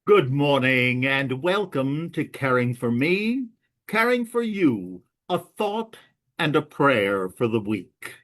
Good morning and welcome to Caring for Me, Caring for You, a thought and a prayer for the week.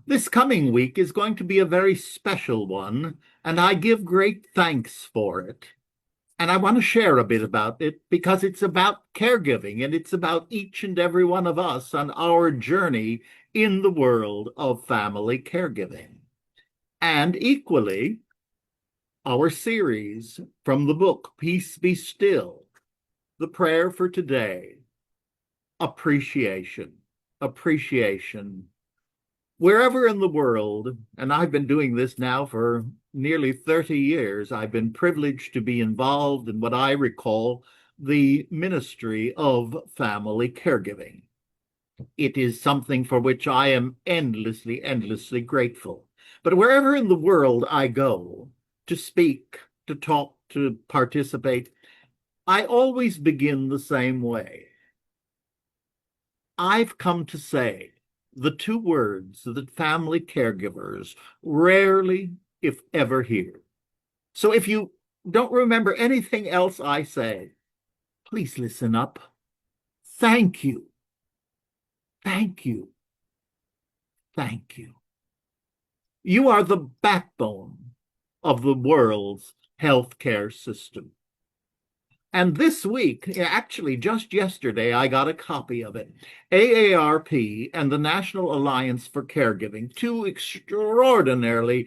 This coming week is going to be a very special one, and I give great thanks for it. And I want to share a bit about it because it's about caregiving and it's about each and every one of us on our journey in the world of family caregiving. And equally, our series from the book Peace Be Still, the prayer for today, appreciation, appreciation. Wherever in the world, and I've been doing this now for nearly 30 years, I've been privileged to be involved in what I recall the ministry of family caregiving. It is something for which I am endlessly, endlessly grateful. But wherever in the world I go to speak, to talk, to participate, I always begin the same way. I've come to say the two words that family caregivers rarely, if ever, hear. So if you don't remember anything else I say, please listen up. Thank you. Thank you. Thank you. You are the backbone of the world's healthcare system. And this week, actually just yesterday, I got a copy of it. AARP and the National Alliance for Caregiving, two extraordinary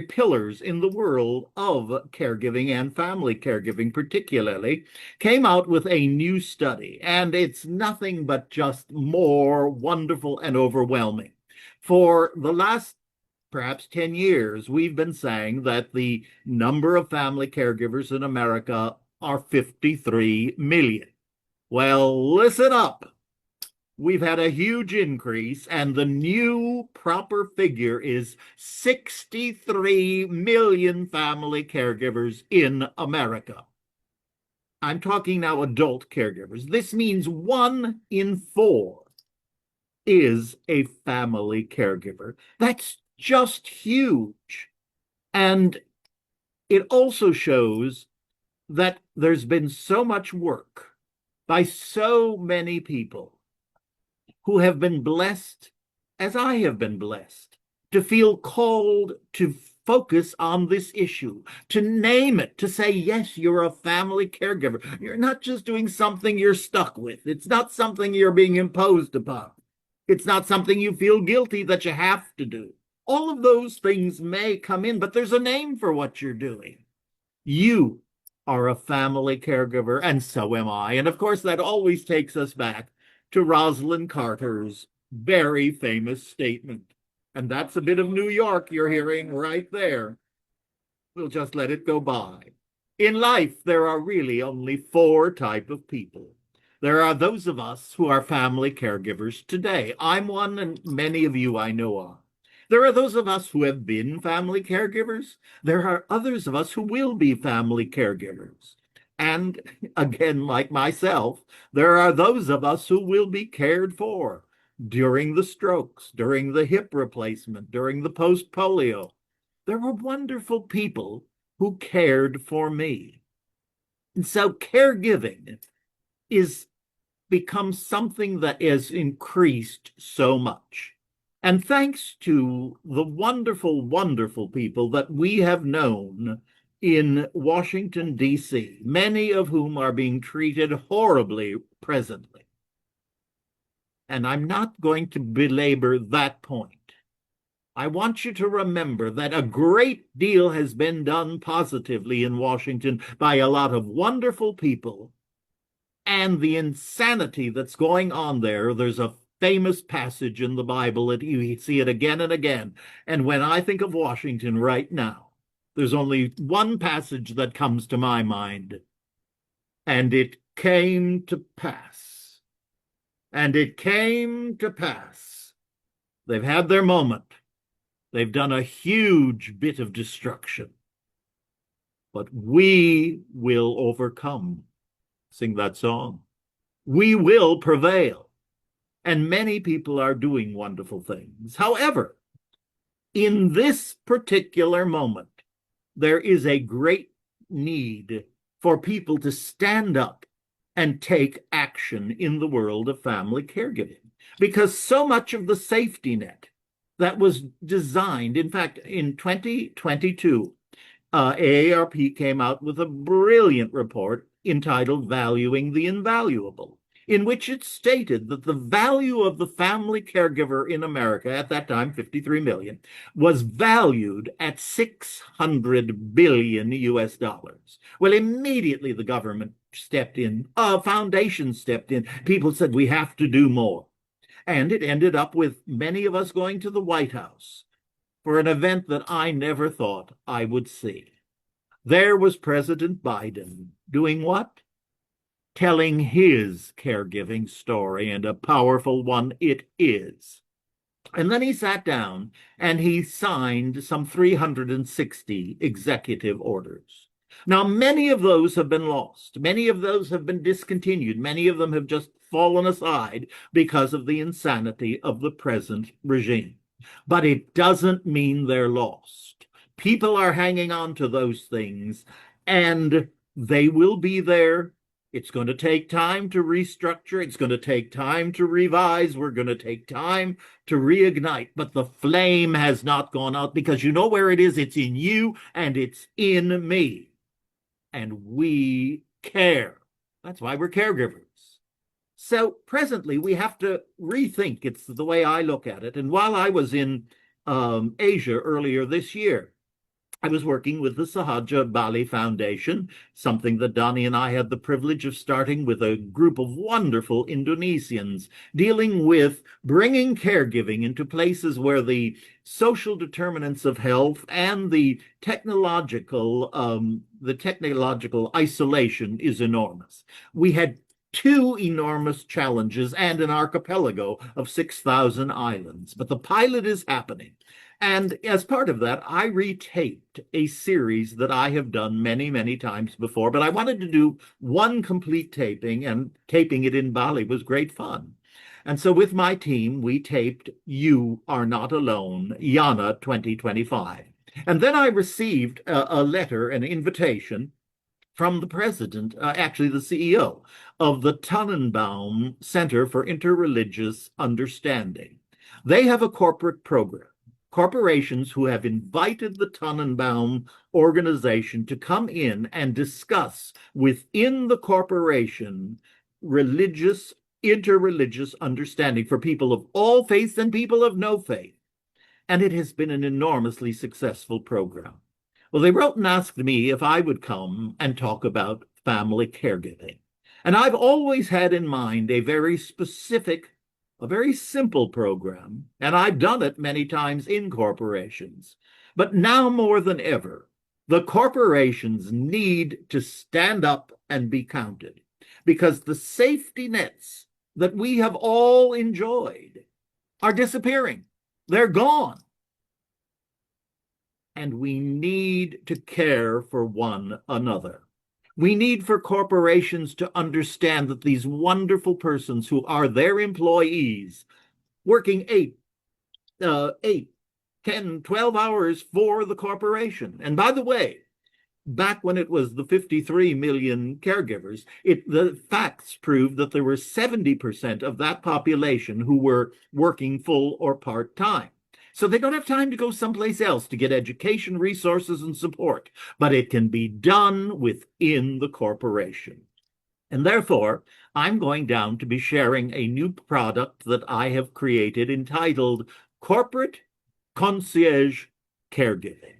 pillars in the world of caregiving and family caregiving, particularly, came out with a new study. And it's nothing but just more wonderful and overwhelming. For the last perhaps 10 years, we've been saying that the number of family caregivers in America are 53 million. Well, listen up. We've had a huge increase, and the new proper figure is 63 million family caregivers in America. I'm talking now adult caregivers. This means 1 in 4 is a family caregiver. That's just huge. And it also shows that there's been so much work by so many people who have been blessed, as I have been blessed, to feel called to focus on this issue, to name it, to say, yes, you're a family caregiver. You're not just doing something you're stuck with. It's not something you're being imposed upon. It's not something you feel guilty that you have to do. All of those things may come in, but there's a name for what you're doing. You are a family caregiver, and so am I. And of course, that always takes us back to Rosalind Carter's very famous statement. And that's a bit of New York you're hearing right there. We'll just let it go by. In life, there are really only 4 types of people. There are those of us who are family caregivers today. I'm one, and many of you I know are. There are those of us who have been family caregivers. There are others of us who will be family caregivers. And again, like myself, there are those of us who will be cared for during the strokes, during the hip replacement, during the post polio. There were wonderful people who cared for me. And so caregiving is become something that has increased so much. And thanks to the wonderful, wonderful people that we have known in Washington, D.C., many of whom are being treated horribly presently. And I'm not going to belabor that point. I want you to remember that a great deal has been done positively in Washington by a lot of wonderful people, and the insanity that's going on there. There's a famous passage in the Bible that you see it again and again. And when I think of Washington right now, there's only one passage that comes to my mind. And it came to pass. And it came to pass. They've had their moment. They've done a huge bit of destruction. But we will overcome. Sing that song. We will prevail. And many people are doing wonderful things. However, in this particular moment, there is a great need for people to stand up and take action in the world of family caregiving, because so much of the safety net that was designed, in fact, in 2022, AARP came out with a brilliant report entitled Valuing the Invaluable, in which it stated that the value of the family caregiver in America, at that time 53 million, was valued at 600 billion US dollars. Well, immediately the government stepped in, foundations stepped in. People said, we have to do more. And it ended up with many of us going to the White House for an event that I never thought I would see. There was President Biden doing what? Telling his caregiving story, and a powerful one it is. And then he sat down and he signed some 360 executive orders. Now, many of those have been lost. Many of those have been discontinued. Many of them have just fallen aside because of the insanity of the present regime. But it doesn't mean they're lost. People are hanging on to those things, and they will be there. It's going to take time to restructure. It's going to take time to revise. We're going to take time to reignite. But the flame has not gone out, because you know where it is. It's in you and it's in me. And we care. That's why we're caregivers. So presently, we have to rethink. It's the way I look at it. And while I was in Asia earlier this year, I was working with the Sahaja Bali Foundation, something that Donnie and I had the privilege of starting with a group of wonderful Indonesians, dealing with bringing caregiving into places where the social determinants of health and the technological isolation is enormous. We had two enormous challenges and an archipelago of 6,000 islands, but the pilot is happening. And as part of that, I retaped a series that I have done many, many times before, but I wanted to do one complete taping, and taping it in Bali was great fun. And so with my team, we taped You Are Not Alone, Yana 2025. And then I received a letter, an invitation from the president, actually the CEO of the Tannenbaum Center for Interreligious Understanding. They have a corporate program. Corporations who have invited the Tannenbaum organization to come in and discuss within the corporation interreligious understanding for people of all faiths and people of no faith. And it has been an enormously successful program. Well, they wrote and asked me if I would come and talk about family caregiving. And I've always had in mind a very specific, a very simple program, and I've done it many times in corporations. But now more than ever, the corporations need to stand up and be counted, because the safety nets that we have all enjoyed are disappearing. They're gone. And we need to care for one another. We need for corporations to understand that these wonderful persons who are their employees, working 10, 12 hours for the corporation. And by the way, back when it was the 53 million caregivers, the facts proved that there were 70% of that population who were working full or part-time. So they don't have time to go someplace else to get education, resources, and support, but it can be done within the corporation. And therefore, I'm going down to be sharing a new product that I have created entitled Corporate Concierge Caregiving.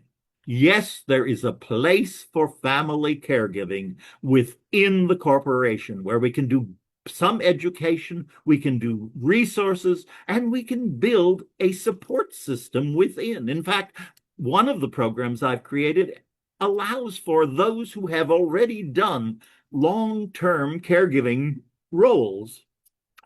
Yes, there is a place for family caregiving within the corporation where we can do some education, we can do resources, and we can build a support system within. In fact, one of the programs I've created allows for those who have already done long-term caregiving roles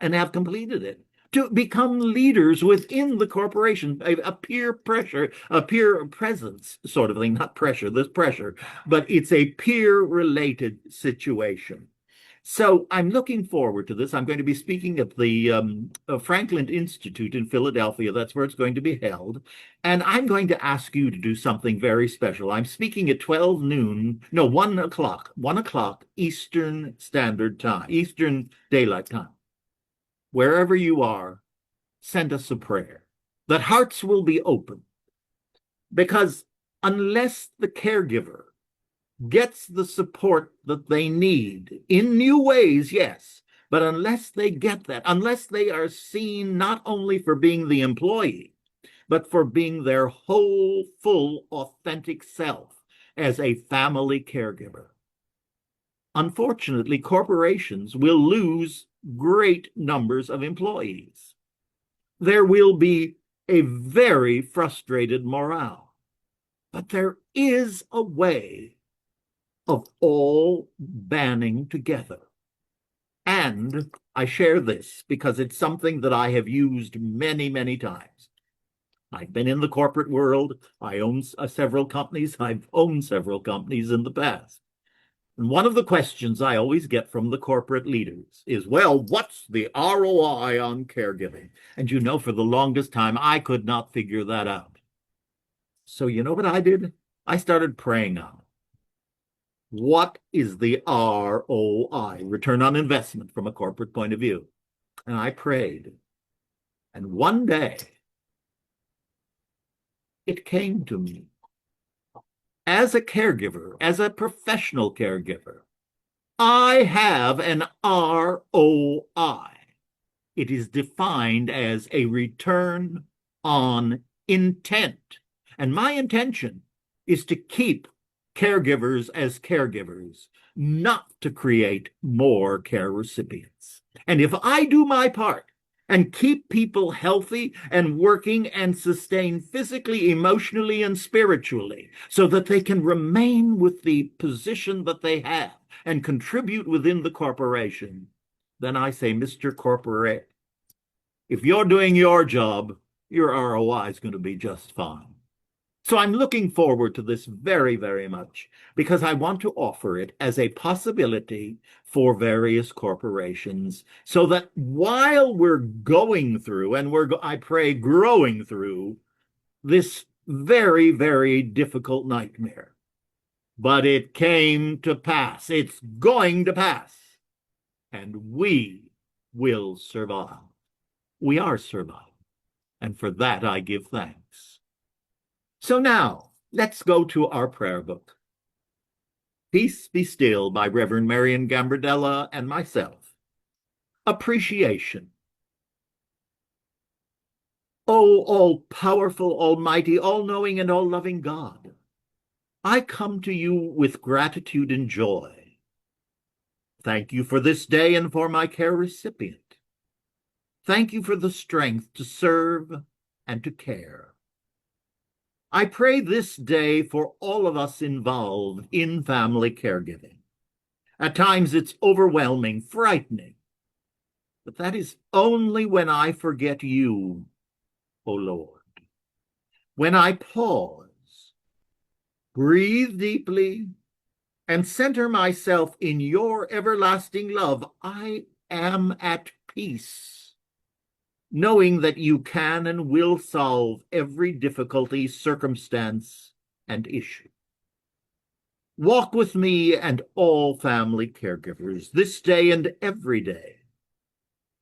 and have completed it to become leaders within the corporation, a peer pressure, a peer presence sort of thing, not pressure, there's pressure, but it's a peer-related situation. So I'm looking forward to this. I'm going to be speaking at the Franklin Institute in Philadelphia. That's where it's going to be held. And I'm going to ask you to do something very special. I'm speaking at 12 noon, no, 1 o'clock Eastern Standard Time, Eastern Daylight Time. Wherever you are, send us a prayer that hearts will be open. Because unless the caregiver gets the support that they need in new ways, yes, but unless they get that, unless they are seen not only for being the employee, but for being their whole, full, authentic self as a family caregiver, unfortunately, corporations will lose great numbers of employees. There will be a very frustrated morale, but there is a way of all banding together. And I share this because it's something that I have used many, many times. I've been in the corporate world. I own several companies. I've owned several companies in the past. And one of the questions I always get from the corporate leaders is, well, what's the ROI on caregiving? And you know, for the longest time, I could not figure that out. So you know what I did? I started praying on it. What is the ROI, return on investment, from a corporate point of view? And I prayed. And one day, it came to me. As a caregiver, as a professional caregiver, I have an ROI. It is defined as a return on intent. And my intention is to keep caregivers as caregivers, not to create more care recipients. And if I do my part and keep people healthy and working and sustained physically, emotionally, and spiritually so that they can remain with the position that they have and contribute within the corporation, then I say, Mr. Corporate, if you're doing your job, your ROI is going to be just fine. So I'm looking forward to this very, very much because I want to offer it as a possibility for various corporations so that while we're going through, and I pray, growing through this very, very difficult nightmare, but it came to pass. It's going to pass, and we will survive. We are surviving, and for that I give thanks. So now, let's go to our prayer book. Peace Be Still by Reverend Marian Gambardella and myself. Appreciation. O all-powerful, almighty, all-knowing, and all-loving God, I come to you with gratitude and joy. Thank you for this day and for my care recipient. Thank you for the strength to serve and to care. I pray this day for all of us involved in family caregiving. At times it's overwhelming, frightening, but that is only when I forget you, O Lord. When I pause, breathe deeply, and center myself in your everlasting love, I am at peace, knowing that you can and will solve every difficulty, circumstance, and issue. Walk with me and all family caregivers this day and every day.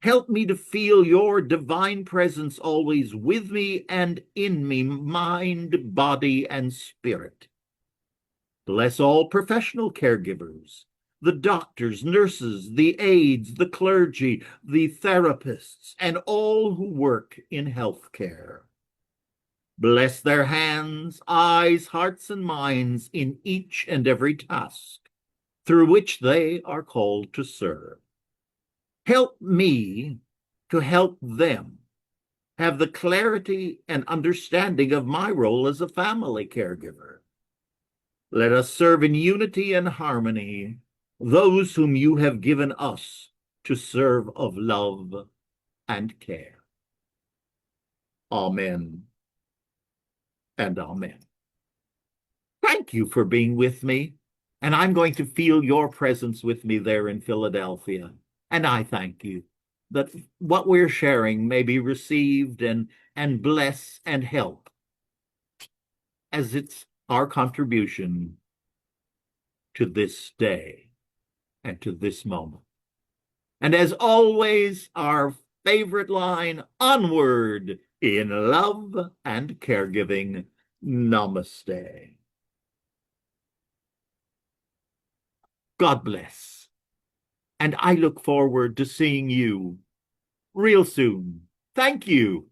Help me to feel your divine presence always with me and in me, mind, body, and spirit. Bless all professional caregivers, the doctors, nurses, the aides, the clergy, the therapists, and all who work in healthcare. Bless their hands, eyes, hearts, and minds in each and every task through which they are called to serve. Help me to help them have the clarity and understanding of my role as a family caregiver. Let us serve in unity and harmony those whom you have given us to serve of love and care. Amen and amen. Thank you for being with me. And I'm going to feel your presence with me there in Philadelphia. And I thank you that what we're sharing may be received and bless and help as it's our contribution to this day and to this moment. And as always, our favorite line, onward in love and caregiving. Namaste. God bless. And I look forward to seeing you real soon. Thank you.